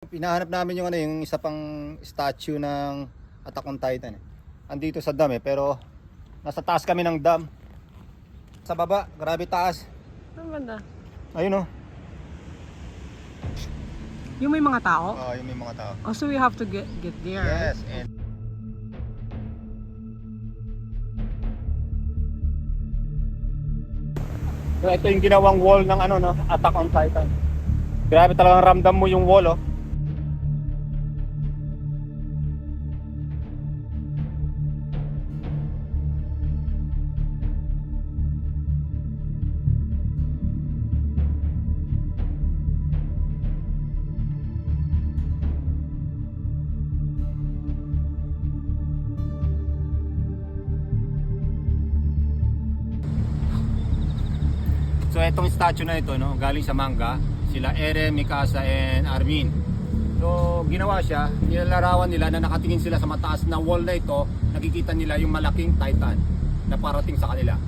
Pinahanap namin yung yung isa pang statue ng Attack on Titan. Andito sa dam pero nasa taas kami ng dam. Sa baba, grabe taas. Ang ganda. Ayun Yung may mga tao? yung may mga tao. Oh, so we have to get there. Yes, and so, ito yung ginawang wall ng Attack on Titan. Grabe talagang ramdam mo yung wall, oh. So itong statue na ito, galing sa manga, sila Eren, Mikasa, and Armin. So ginawa siya, nilalarawan nila na nakatingin sila sa mataas na wall na ito, nakikita nila yung malaking Titan na parating sa kanila.